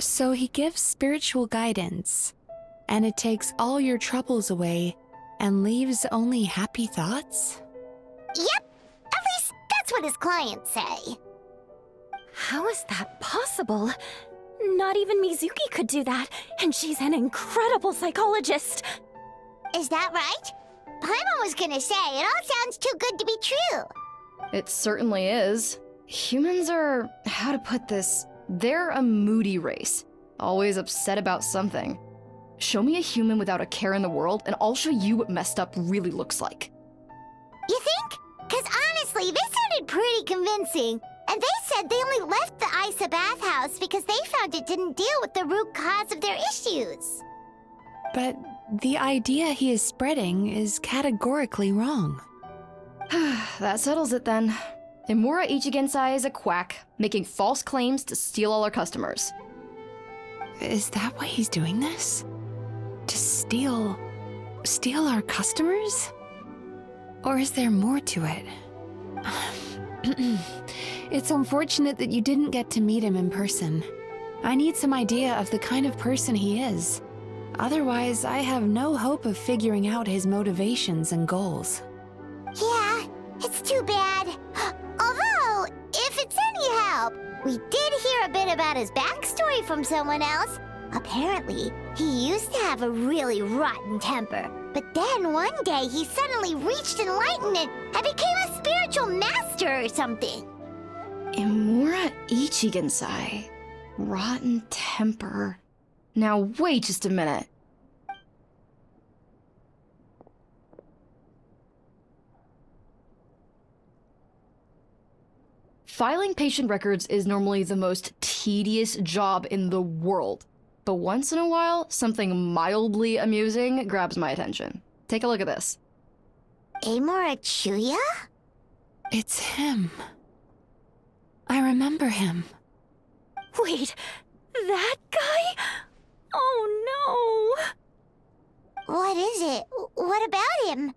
So he gives spiritual guidance, and it takes all your troubles away and leaves only happy thoughts? Yep, at least that's what his clients say. How is that possible? Not even Mizuki could do that, and she's an incredible psychologist. Is that right? Paimon was gonna say, it all sounds too good to be true. It certainly is. Humans are, how to put this, they're a moody race, always upset about something. Show me a human without a care in the world, and I'll show you what messed up really looks like. You think? Cause honestly, they sounded pretty convincing. And they said they only left the Isa bathhouse because they found it didn't deal with the root cause of their issues. But the idea he is spreading is categorically wrong. That settles it then. Imura Ichigensai is a quack, making false claims to steal all our customers. Is that why he's doing this? To steal our customers? Or is there more to it? It's unfortunate that you didn't get to meet him in person. I need some idea of the kind of person he is. Otherwise, I have no hope of figuring out his motivations and goals. Yeah, it's too bad. Although, if it's any help, we did hear a bit about his backstory from someone else. Apparently, he used to have a really rotten temper. But then one day he suddenly reached enlightenment and became a spiritual master or something. Imura Ichigensai. Rotten temper. Now wait just a minute. Filing patient records is normally the most tedious job in the world. But once in a while, something mildly amusing grabs my attention. Take a look at this. Amora Chuya? It's him. I remember him. Wait, that guy? Oh no! What is it? What about him?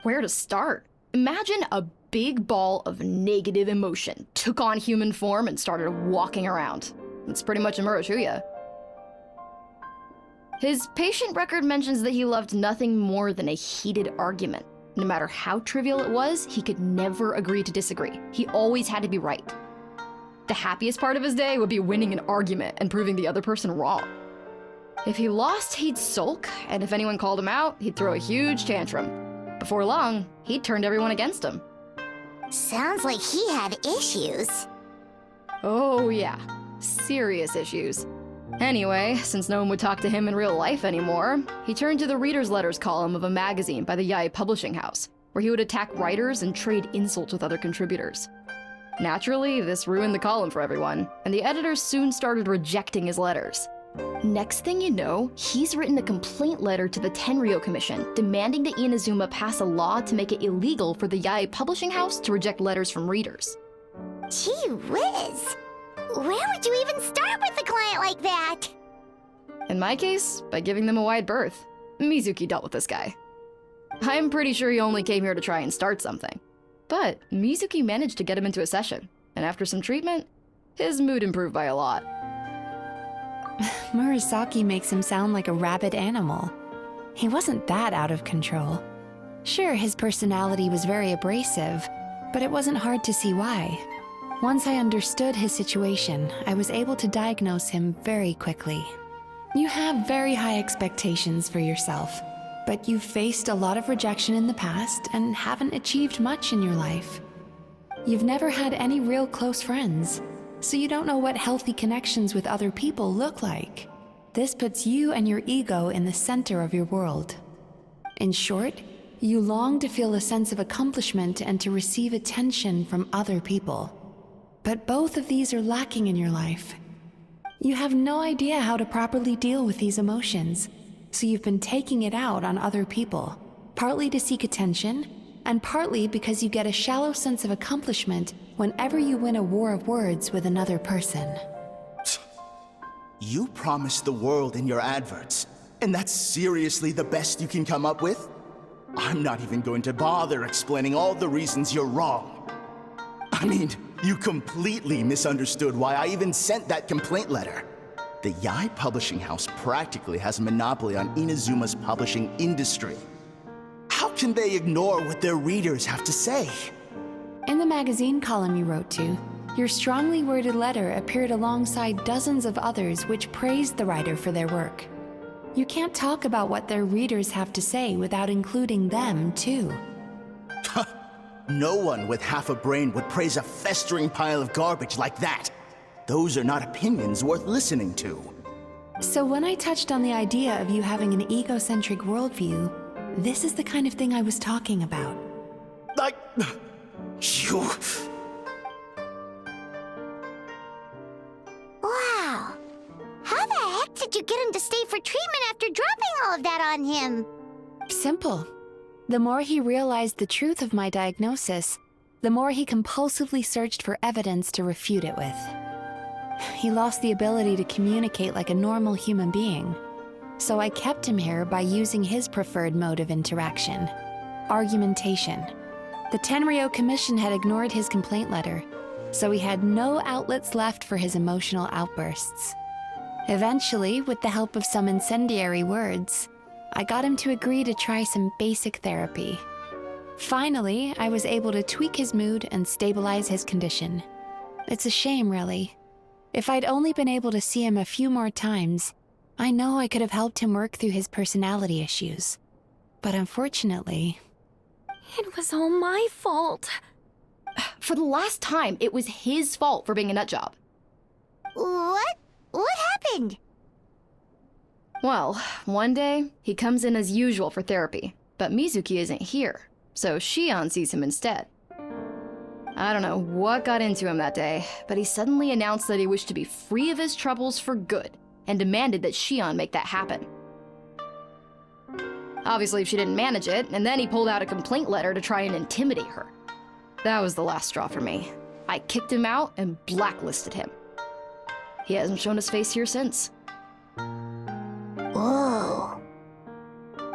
Where to start? Imagine a big ball of negative emotion took on human form and started walking around. It's pretty much Imura Chuya. His patient record mentions that he loved nothing more than a heated argument. No matter how trivial it was, he could never agree to disagree. He always had to be right. The happiest part of his day would be winning an argument and proving the other person wrong. If he lost, he'd sulk, and if anyone called him out, he'd throw a huge tantrum. Before long, he'd turned everyone against him. Sounds like he had issues. Oh yeah, serious issues. Anyway, since no one would talk to him in real life anymore, he turned to the reader's letters column of a magazine by the Yae Publishing House, where he would attack writers and trade insults with other contributors. Naturally, this ruined the column for everyone, and the editors soon started rejecting his letters. Next thing you know, he's written a complaint letter to the Tenryo Commission, demanding that Inazuma pass a law to make it illegal for the Yae Publishing House to reject letters from readers. Gee whiz. Where would you even start with a client like that? In my case, by giving them a wide berth. Mizuki dealt with this guy. I'm pretty sure he only came here to try and start something. But Mizuki managed to get him into a session, and after some treatment, his mood improved by a lot. Murasaki makes him sound like a rabid animal. He wasn't that out of control. Sure, his personality was very abrasive, but it wasn't hard to see why. Once I understood his situation, I was able to diagnose him very quickly. You have very high expectations for yourself, but you've faced a lot of rejection in the past and haven't achieved much in your life. You've never had any real close friends, so you don't know what healthy connections with other people look like. This puts you and your ego in the center of your world. In short, you long to feel a sense of accomplishment and to receive attention from other people. But both of these are lacking in your life. You have no idea how to properly deal with these emotions, so you've been taking it out on other people, partly to seek attention, and partly because you get a shallow sense of accomplishment whenever you win a war of words with another person. You promised the world in your adverts, and that's seriously the best you can come up with? I'm not even going to bother explaining all the reasons you're wrong. I mean, you completely misunderstood why I even sent that complaint letter. The Yai Publishing House practically has a monopoly on Inazuma's publishing industry. How can they ignore what their readers have to say? In the magazine column you wrote to, your strongly worded letter appeared alongside dozens of others which praised the writer for their work. You can't talk about what their readers have to say without including them, too. No one with half a brain would praise a festering pile of garbage like that. Those are not opinions worth listening to. So when I touched on the idea of you having an egocentric worldview, this is the kind of thing I was talking about. You... Wow. How the heck did you get him to stay for treatment after dropping all of that on him? Simple. The more he realized the truth of my diagnosis, the more he compulsively searched for evidence to refute it with. He lost the ability to communicate like a normal human being. So I kept him here by using his preferred mode of interaction: argumentation. The Tenryo Commission had ignored his complaint letter, so he had no outlets left for his emotional outbursts. Eventually, with the help of some incendiary words, I got him to agree to try some basic therapy. Finally, I was able to tweak his mood and stabilize his condition. It's a shame, really. If I'd only been able to see him a few more times, I know I could have helped him work through his personality issues. But unfortunately... It was all my fault. For the last time, it was his fault for being a nutjob. What? What happened? Well, one day, he comes in as usual for therapy, but Mizuki isn't here, so Shion sees him instead. I don't know what got into him that day, but he suddenly announced that he wished to be free of his troubles for good, and demanded that Shion make that happen. Obviously, she didn't manage it, and then he pulled out a complaint letter to try and intimidate her. That was the last straw for me. I kicked him out and blacklisted him. He hasn't shown his face here since. Whoa.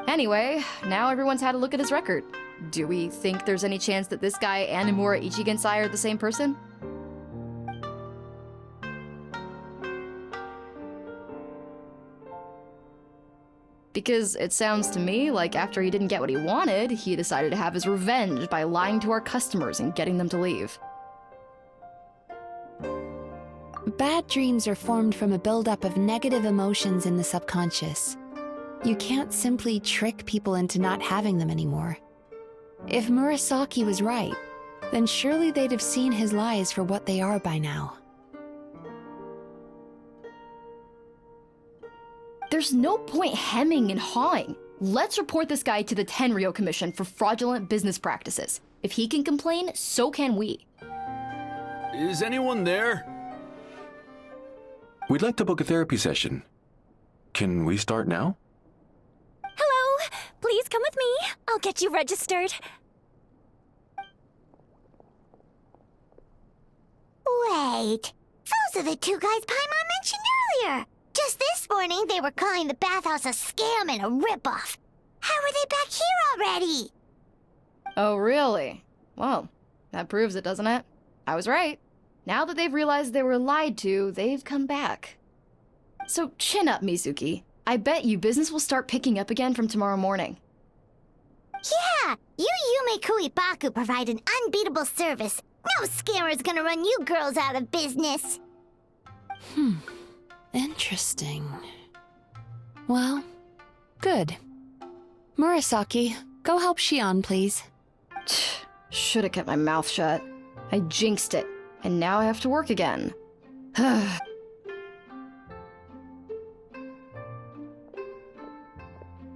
Anyway, now everyone's had a look at his record. Do we think there's any chance that this guy and Nomura Ichigensai are the same person? Because it sounds to me like after he didn't get what he wanted, he decided to have his revenge by lying to our customers and getting them to leave. Bad dreams are formed from a buildup of negative emotions in the subconscious. You can't simply trick people into not having them anymore. If Murasaki was right, then surely they'd have seen his lies for what they are by now. There's no point hemming and hawing. Let's report this guy to the Tenryo Commission for fraudulent business practices. If he can complain, so can we. Is anyone there? We'd like to book a therapy session. Can we start now? Hello! Please come with me. I'll get you registered. Wait. Those are the two guys Paimon mentioned earlier. Just this morning, they were calling the bathhouse a scam and a ripoff. How are they back here already? Oh, really? Well, that proves it, doesn't it? I was right. Now that they've realized they were lied to, they've come back. So chin up, Mizuki. I bet you business will start picking up again from tomorrow morning. Yeah, you Yume Kuibaku provide an unbeatable service. No scammer's gonna run you girls out of business. Interesting. Well, good. Murasaki, go help Shion, please. Should've kept my mouth shut. I jinxed it, and now I have to work again.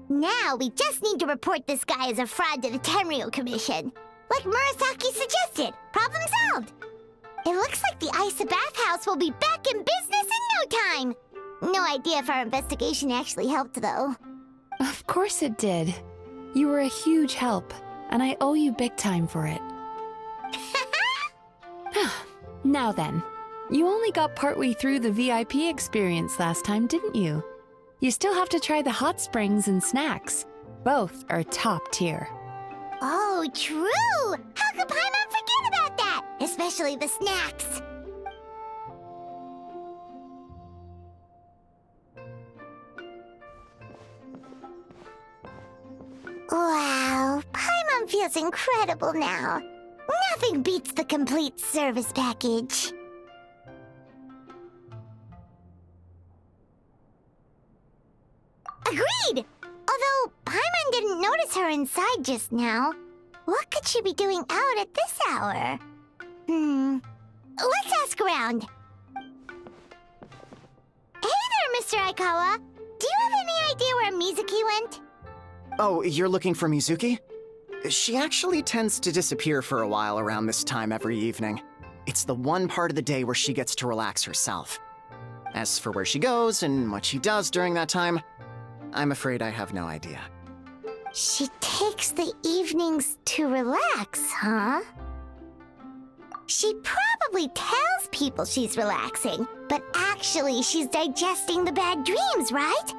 Now we just need to report this guy as a fraud to the Tenryo Commission. Like Murasaki suggested. Problem solved. It looks like the Isa bathhouse will be back in business in no time. No idea if our investigation actually helped, though. Of course it did. You were a huge help, and I owe you big time for it. Now then, you only got partway through the VIP experience last time, didn't you? You still have to try the hot springs and snacks. Both are top tier. Oh, true! How could Paimon forget about that? Especially the snacks. Wow, Paimon feels incredible now. Nothing beats the complete service package. Agreed! Although Paimon didn't notice her inside just now. What could she be doing out at this hour? Let's ask around. Hey there, Mr. Aikawa. Do you have any idea where Mizuki went? Oh, you're looking for Mizuki? She actually tends to disappear for a while around this time every evening. It's the one part of the day where she gets to relax herself. As for where she goes and what she does during that time, I'm afraid I have no idea. She takes the evenings to relax, huh? She probably tells people she's relaxing, but actually she's digesting the bad dreams, right?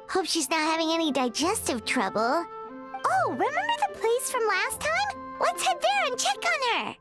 Hope she's not having any digestive trouble. Oh, remember the place from last time? Let's head there and check on her.